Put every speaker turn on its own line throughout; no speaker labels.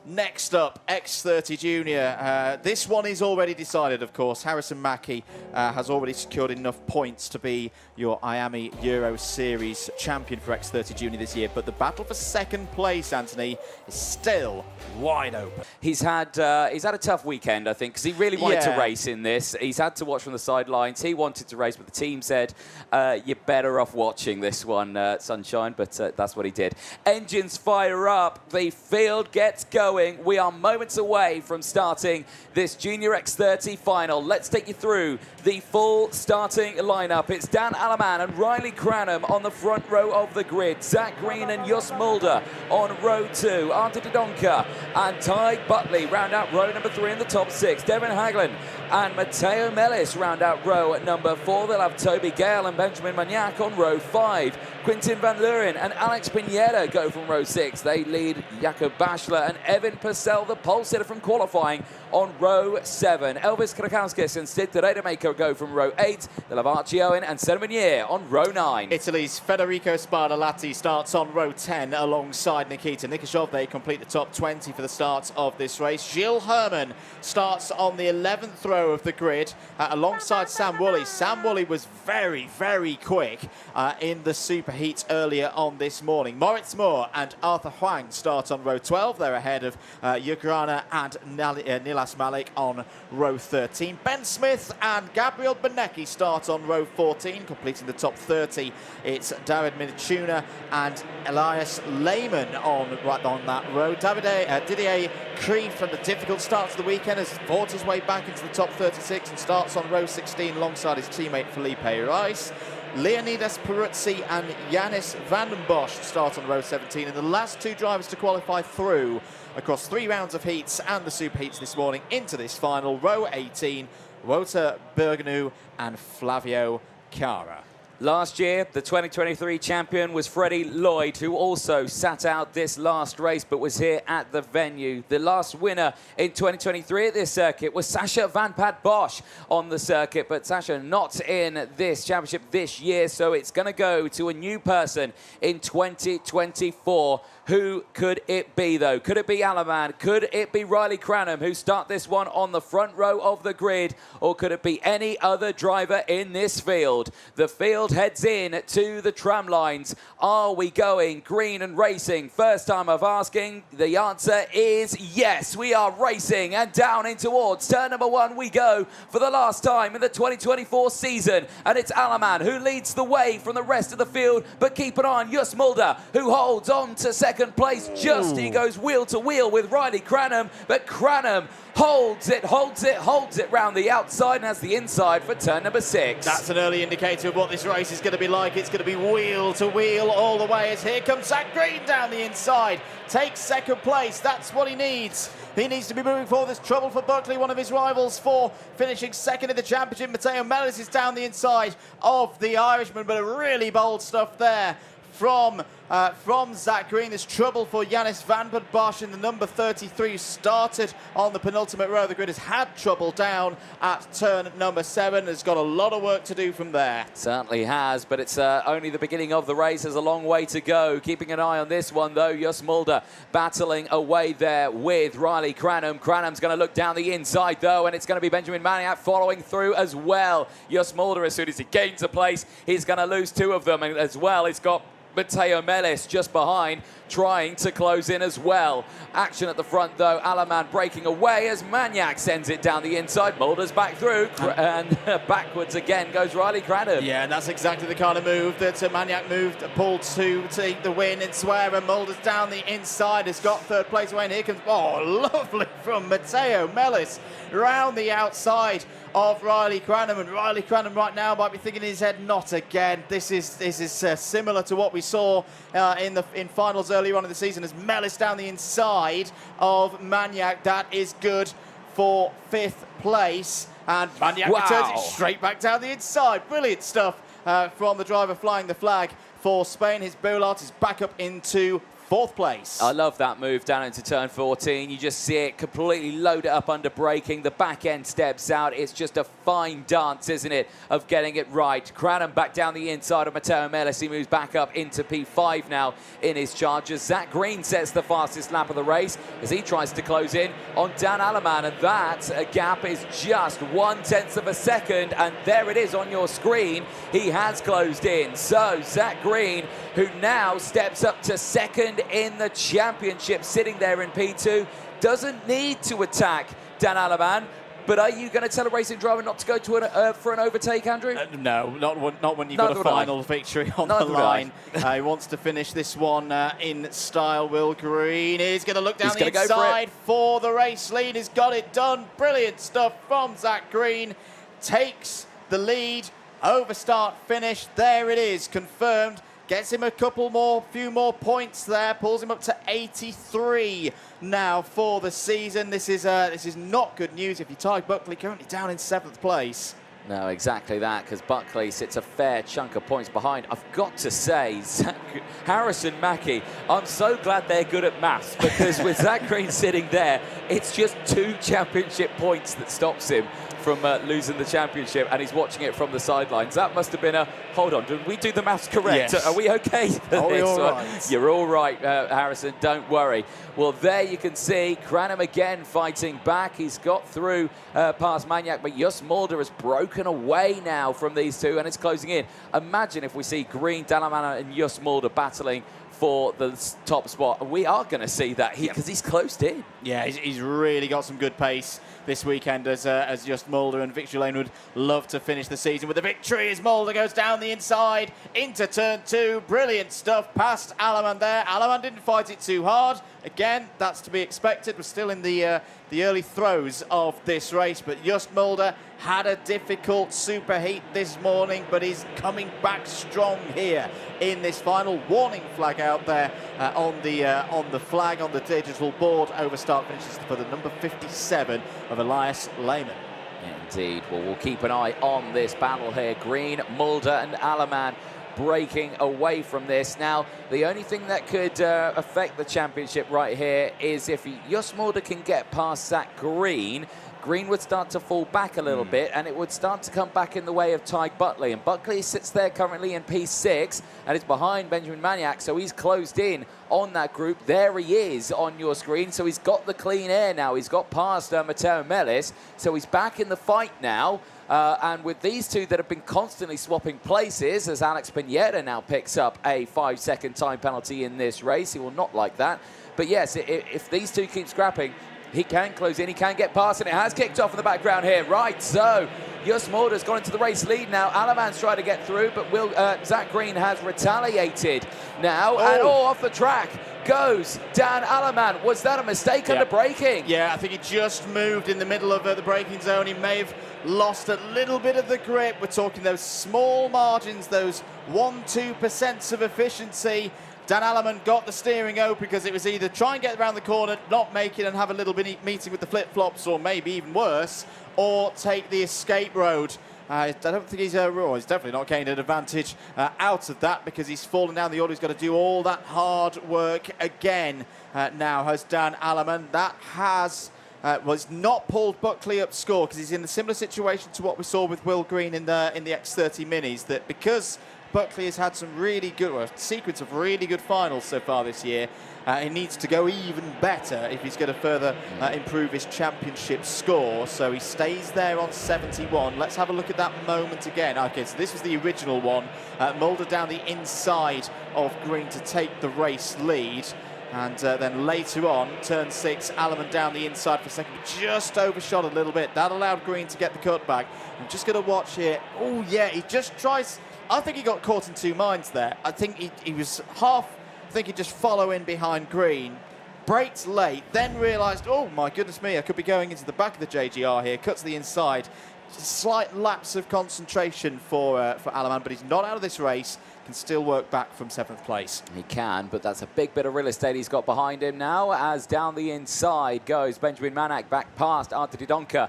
Next up, X30 Junior. This one is already decided, of course. Harrison Mackie has already secured enough points to be your IAME Euro Series champion for X30 Junior this year. But the battle for second place, Anthony, is still wide open.
He's had a tough weekend, I think, because he really wanted to race in this. He's had to watch from the sidelines. He wanted to race, but the team said, you're better off watching this one, Sunshine, but that's what he did. Engines fire up. The field gets going. We are moments away from starting this Junior X30 final. Let's take you through the full starting lineup. It's Dan Alaman and Riley Cranham on the front row of the grid. Zach Green and Jos Mulder on row 2. Arthur Dodonka and Ty Butley round out row number 3 in the top 6. Devin Hagland and Matteo Mellis round out row at number 4. They'll have Toby Gale and Benjamin Magnac on row 5. Quintin Van Luren and Alex Pineda go from row 6. They lead Jakob Bashler and Evan Purcell, the pole sitter from qualifying, on row 7. Elvis Krakowskis and Sid Redemaker go from row 8. They'll have Archie Owen and Sedemanier on row 9.
Italy's Federico Spadolatti starts on row 10 alongside Nikita Nikishov. They complete the top 20 for the start of this race. Gilles Herman starts on the 11th row of the grid alongside Sam Woolley. Sam Woolley was very, very quick in the superheat earlier on this morning. Moritz Moore and Arthur Huang start on row 12. They're ahead of Yugrana and Nilas Malik on row 13. Ben Smith and Gabriel Benecki start on row 14, completing the top 30. It's David Minachuna and Elias Lehman on that row. Didier Cree, from the difficult start to the weekend, has fought his way back into the top 36 and starts on row 16 alongside his teammate Felipe Reis. Leonidas Peruzzi and Yanis van den Bosch start on row 17, and the last two drivers to qualify through across 3 rounds of heats and the superheats this morning into this final. Row 18, Wouter Bergenu and Flavio Cara.
Last year, the 2023 champion was Freddie Lloyd, who also sat out this last race but was here at the venue. The last winner in 2023 at this circuit was Sasha Van Pad Bosch on the circuit, but Sasha not in this championship this year, so it's going to go to a new person in 2024. Who could it be, though? Could it be Alaman? Could it be Riley Cranham, who start this one on the front row of the grid? Or could it be any other driver in this field? The field heads in to the tram lines. Are we going green and racing? First time of asking, the answer is yes. We are racing, and down in towards turn number 1 we go for the last time in the 2024 season. And it's Alaman who leads the way from the rest of the field, but keep an eye on Jos Mulder, who holds on to second place. He goes wheel to wheel with Riley Cranham, but Cranham holds it round the outside and has the inside for turn number 6.
That's an early indicator of what this race is going to be like. It's going to be wheel to wheel all the way, as here comes Zach Green down the inside. Takes second place. That's what he needs. He needs to be moving forward. There's trouble for Buckley, one of his rivals, for finishing second in the championship. Matteo Mellis is down the inside of the Irishman, but really bold stuff there from Zach Green. There's trouble for Yanis van den Bosch in the number 33, who started on the penultimate row of the grid, has had trouble down at turn number 7, has got a lot of work to do from there.
Certainly has, but it's only the beginning of the race. There's a long way to go. Keeping an eye on this one, though, Jos Mulder battling away there with Riley Cranham. Cranham's going to look down the inside, though, and it's going to be Benjamin Magnac following through as well. Jos Mulder, as soon as he gains a place, he's going to lose 2 of them, and as well, it's got Matteo Mellis just behind, trying to close in as well. Action at the front, though. Alaman breaking away as Magnac sends it down the inside. Mulder's back through, and backwards again goes Riley Cranham.
Yeah, and that's exactly the kind of move that Magnac pulled to take the win. It's where Mulder's down the inside, has got third place away, and here comes, lovely from Matteo Mellis round the outside of Riley Cranham. And Riley Cranham right now might be thinking in his head, not again. This is similar to what we saw in finals earlier on in the season, as Mellis down the inside of Magnac. That is good for 5th place, and Magnac returns it straight back down the inside. Brilliant stuff from the driver flying the flag for Spain. His Boulart is back up into 4th place.
I love that move down into turn 14. You just see it completely load it up under braking. The back end steps out. It's just a fine dance, isn't it, of getting it right. Cranham back down the inside of Matteo Mellis. He moves back up into P5 now in his charges. Zach Green sets the fastest lap of the race as he tries to close in on Dan Aleman, and that gap is just 1/10 of a second, and there it is on your screen. He has closed in. So Zach Green, who now steps up to 2nd in the championship, sitting there in P2, doesn't need to attack Dan Aleman. But are you going to tell a racing driver not to go to for an overtake, Andrew?
No, not when you've got a final victory on the line. He wants to finish this one in style. Will Green is going to look down the inside for the race lead. He's got it done. Brilliant stuff from Zach Green. Takes the lead over start finish. There it is, confirmed. Gets him a few more points there. Pulls him up to 83 now for the season. This is not good news if you tie Buckley, currently down in 7th place.
No, exactly that, because Buckley sits a fair chunk of points behind. I've got to say, Harrison Mackie, I'm so glad they're good at maths, because with Zach Green sitting there, it's just 2 championship points that stops him from losing the championship, and he's watching it from the sidelines. That must have been a, hold on, did we do the maths correct?
Yes.
Are we okay for
Are we
this?
all right?
You're all right, Harrison, don't worry. Well, there you can see Cranham again fighting back. He's got through past Maniac, but Just Mulder has broken away now from these two, and it's closing in. Imagine if we see Green, Dalamana and Just Mulder battling for the top spot. We are going to see that because he's closed in.
Yeah, he's really got some good pace this weekend, as Just Mulder and Victory Lane would love to finish the season with a victory as Mulder goes down the inside into turn 2. Brilliant stuff past Aleman there. Aleman didn't fight it too hard. Again, that's to be expected. We're still in the early throes of this race, but Just Mulder had a difficult superheat this morning, but he's coming back strong here in this final. Warning flag out there on the flag on the digital board. Over start finishes for the number 57 of Elias Lehman.
Indeed. Well, we'll keep an eye on this battle here. Green, Mulder and Aleman breaking away from this. Now, the only thing that could affect the championship right here is if Just Mulder can get past Zach Green, Green would start to fall back a little bit, and it would start to come back in the way of Tyke Buckley. And Buckley sits there currently in P6 and is behind Benjamin Maniac, so he's closed in on that group. There he is on your screen, so he's got the clean air now. He's got past Matteo Mellis, so he's back in the fight now. And with these two that have been constantly swapping places, as Alex Pineda now picks up a 5-second time penalty in this race, he will not like that. But yes, if these two keep scrapping, he can close in, he can get past, and it has kicked off in the background here. Right, so Just Mulder's gone into the race lead now. Aleman's trying to get through, but Zach Green has retaliated now. And off the track goes Dan Aleman. Was that a mistake under braking?
Yeah, I think he just moved in the middle of the braking zone. He may have lost a little bit of the grip. We're talking those small margins, those 1-2% of efficiency. Dan Aleman got the steering open because it was either try and get around the corner, not make it and have a little bit meeting with the flip-flops, or maybe even worse, or take the escape road. I don't think he's definitely not gained an advantage out of that, because he's fallen down the order. He's got to do all that hard work again now, has Dan Aleman. That has was not pulled Buckley up score, because he's in a similar situation to what we saw with Will Green in the X30 Minis, that because Buckley has had some really good, a sequence of really good finals so far this year. He needs to go even better if he's going to further improve his championship score. So he stays there on 71. Let's have a look at that moment again. Okay, so this was the original one. Mulder down the inside of Green to take the race lead. And then later on, turn 6, Aleman down the inside for a second, just overshot a little bit. That allowed Green to get the cutback. I'm just going to watch here. Oh, yeah, he just tries. I think he got caught in two minds there. I think he was thinking just follow in behind Green, braked late, then realised, oh my goodness me, I could be going into the back of the JGR here, cuts the inside. Slight lapse of concentration for Aleman, but he's not out of this race, can still work back from 7th place.
He can, but that's a big bit of real estate he's got behind him now, as down the inside goes Benjamin Maniac back past Arthur Didonka,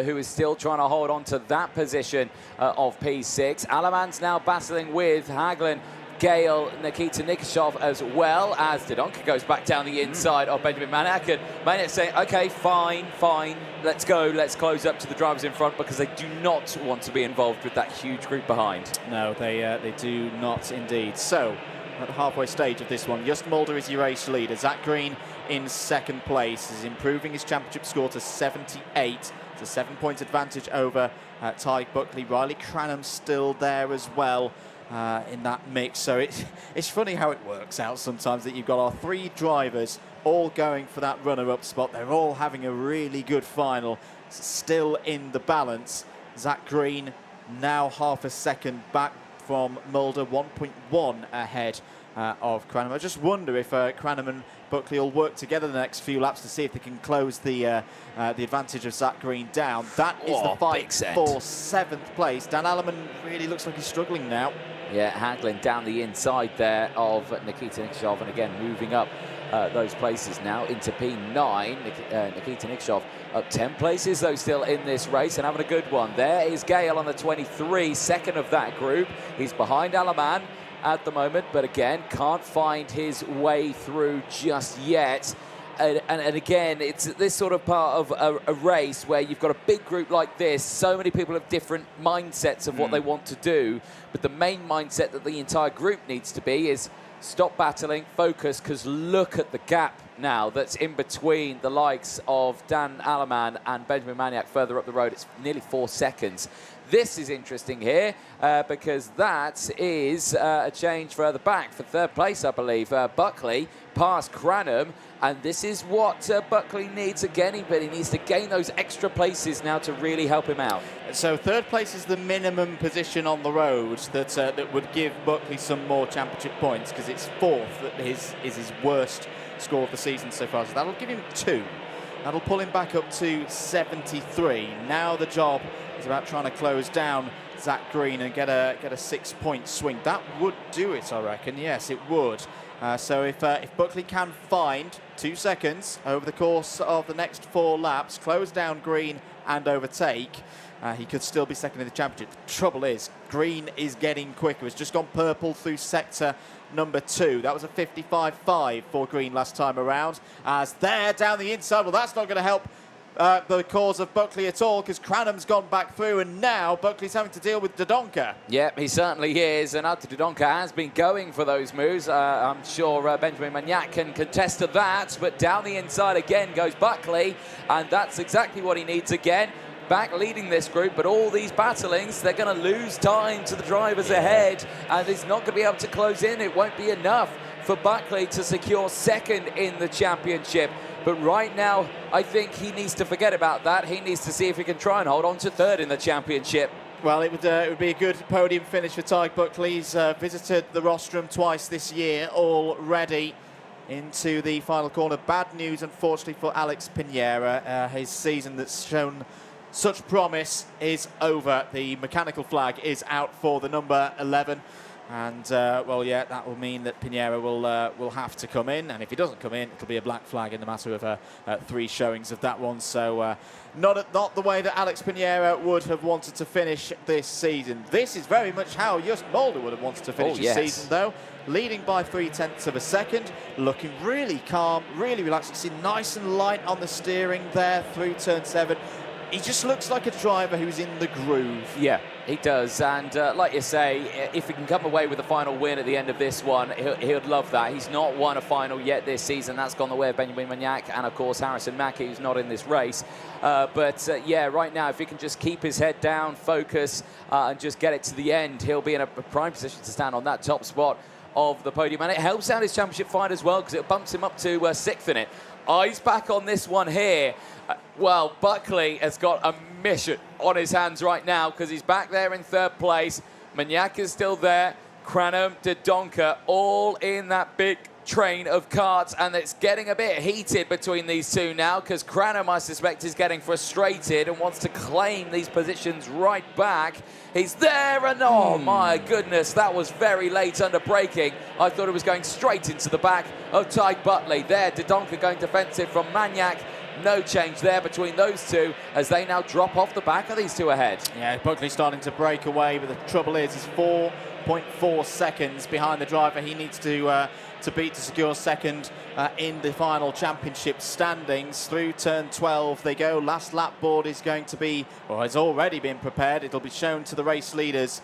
who is still trying to hold on to that position of P6. Aleman's now battling with Hagelin Gale, Nikita Nikishov, as well as Dodonka goes back down the inside of Benjamin Maniac. And Maniac saying, OK, fine, let's go, let's close up to the drivers in front, because they do not want to be involved with that huge group behind.
No, they do not indeed. So, at the halfway stage of this one, Just Mulder is your race leader. Zach Green in second place is improving his championship score to 78. It's a 7-point advantage over Tyke Buckley. Riley Cranham still there as well in that mix. So it's funny how it works out sometimes, that you've got our 3 drivers all going for that runner-up spot. They're all having a really good final. It's still in the balance. Zach Green now half a second back from Mulder, 1.1 ahead of Cranham. I just wonder if Cranham and Buckley will work together the next few laps to see if they can close the advantage of Zach Green down. That is the fight for 7th place. Dan Alleman really looks like he's struggling now.
Yeah, haggling down the inside there of Nikita Nikishov, and again moving up those places now into P9. Nikita Nikishov up 10 places though still in this race, and having a good one. There is Gale on the 23, second of that group. He's behind Alaman at the moment, but again can't find his way through just yet. And again, it's this sort of part of a race where you've got a big group like this. So many people have different mindsets of what they want to do, but the main mindset that the entire group needs to be is stop battling, focus, because look at the gap now that's in between the likes of Dan Alleman and Benjamin Maniac further up the road. It's nearly 4 seconds. This is interesting here because that is a change further back for 3rd place, I believe. Buckley past Cranham, and this is what Buckley needs again, but he needs to gain those extra places now to really help him out.
So 3rd place is the minimum position on the road that would give Buckley some more championship points, because it's 4th that is his worst score of the season so far. So that'll give him 2. That'll pull him back up to 73. Now the job is about trying to close down Zach Green and get a 6-point swing. That would do it, I reckon. Yes, it would. So if Buckley can find 2 seconds over the course of the next 4 laps, close down Green and overtake, he could still be second in the championship. The trouble is, Green is getting quicker. It's just gone purple through sector number 2. That was a 55.5 for Green last time around. As there down the inside, well, that's not going to help the cause of Buckley at all, because Cranham's gone back through, and now Buckley's having to deal with Dodonka.
Yep, he certainly is, and Artur Dodonka has been going for those moves. I'm sure Benjamin Maniac can contest to that, but down the inside again goes Buckley, and that's exactly what he needs again. Back leading this group, but all these battlings, they're going to lose time to the drivers ahead, and he's not going to be able to close in. It won't be enough for Buckley to secure 2nd in the championship. But right now, I think he needs to forget about that. He needs to see if he can try and hold on to 3rd in the championship.
Well, it would be a good podium finish for Tyke Buckley. He's visited the rostrum twice this year already into the final corner. Bad news, unfortunately, for Alex Pinheira. His season that's shown such promise is over. The mechanical flag is out for the number 11. And, well, yeah, that will mean that Pinheira will have to come in. And if he doesn't come in, it'll be a black flag in the matter of 3 showings of that one. So not the way that Alex Pinheira would have wanted to finish this season. This is very much how Just Mulder would have wanted to finish his season, though. Leading by 0.3 of a second. Looking really calm, really relaxed. You see nice and light on the steering there through turn 7. He just looks like a driver who's in the groove. Yeah,
he does. And like you say, if he can come away with a final win at the end of this one, he'd love that. He's not won a final yet this season. That's gone the way of Benjamin Maniac and, of course, Harrison Mackie, who's not in this race. Yeah, right now, if he can just keep his head down, focus, and just get it to the end, he'll be in a prime position to stand on that top spot of the podium. And it helps out his championship fight as well, because it bumps him up to 6th in it. Eyes back on this one here. Well, Buckley has got a mission on his hands right now, because he's back there in 3rd place. Maniac is still there. Cranham, Dodonka, all in that big train of karts, and it's getting a bit heated between these two now, because Cranham, I suspect, is getting frustrated and wants to claim these positions right back. He's there, and oh my goodness, that was very late under braking. I thought it was going straight into the back of Tyke Buckley. There, Dodonka going defensive from Maniac. No change there between those two as they now drop off the back of these two ahead.
Yeah, Buckley's starting to break away, but the trouble is he's 4 0.4 seconds behind the driver he needs to beat to secure second in the final championship standings. Through turn 12 they go. Last lap board is going to be, or has already been prepared. It'll be shown to the race leaders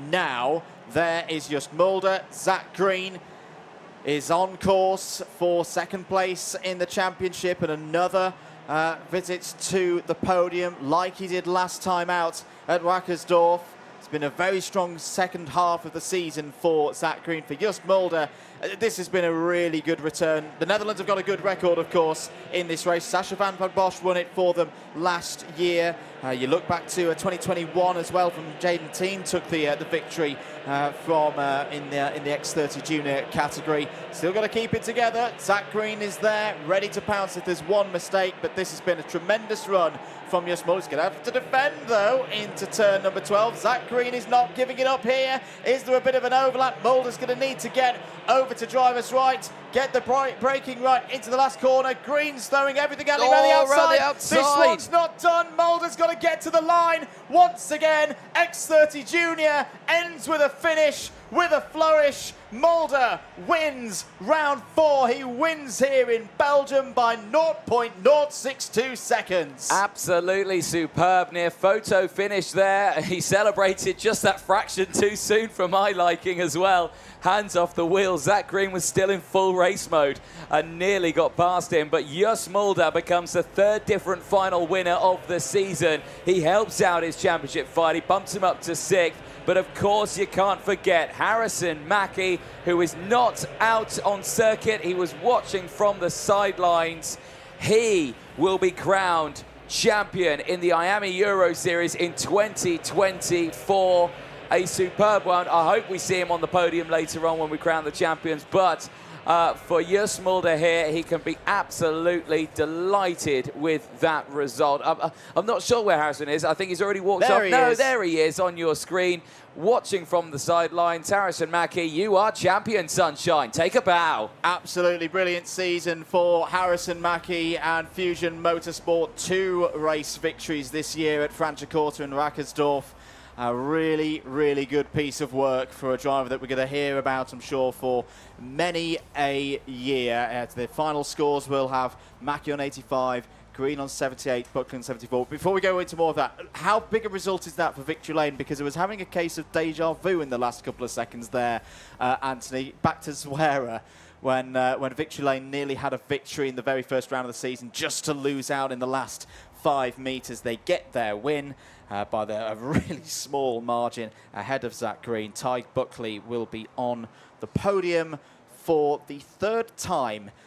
now. There is Just Mulder. Zach Green is on course for second place in the championship, and another visit to the podium like he did last time out at Wackersdorf. It's been a very strong second half of the season for Zach Green. For Just Mulder, this has been a really good return. The Netherlands have got a good record, of course, in this race. Sacha van Bosch won it for them last year. You look back to 2021 as well from Jaden Teen, took the victory from in the X30 junior category. Still got to keep it together. Zach Green is there, ready to pounce if there's one mistake, but this has been a tremendous run from Just Mulder. He's going to have to defend, though, into turn number 12. Zach Green is not giving it up here. Is there a bit of an overlap? Mulder's going to need to get over to driver's right, get the braking right into the last corner. Green's throwing everything at him around the outside. This one's not done. Mulder's got to get to the line once again. X30 Junior ends with a finish, with a flourish. Mulder wins round 4. He wins here in Belgium by 0.062 seconds.
Absolutely superb. Near photo finish there. He celebrated just that fraction too soon for my liking as well. Hands off the wheel. Zach Green was still in full race mode and nearly got past him, but Just Mulder becomes the third different final winner of the season. He helps out his championship fight. He bumps him up to 6th. But of course, you can't forget Harrison Mackie, who is not out on circuit. He was watching from the sidelines. He will be crowned champion in the IAME Euro Series in 2024. A superb one. I hope we see him on the podium later on when we crown the champions. But for Just Mulder here, he can be absolutely delighted with that result. I'm not sure where Harrison is. I think he's already walked off. No, there he is on your screen, watching from the sidelines. Harrison Mackie, you are champion, sunshine. Take a bow.
Absolutely brilliant season for Harrison Mackie and Fusion Motorsport. 2 race victories this year at Franciacorta and Wackersdorf. A really, really good piece of work for a driver that we're going to hear about, I'm sure, for many a year. The final scores will have Mackie on 85, Green on 78, Buckley on 74. Before we go into more of that, how big a result is that for Victory Lane? Because it was having a case of deja vu in the last couple of seconds there, Anthony. Back to Zwerer. When Victory Lane nearly had a victory in the very first round of the season, just to lose out in the last 5 metres. They get their win by a really small margin ahead of Zach Green. Ty Buckley will be on the podium for the 3rd time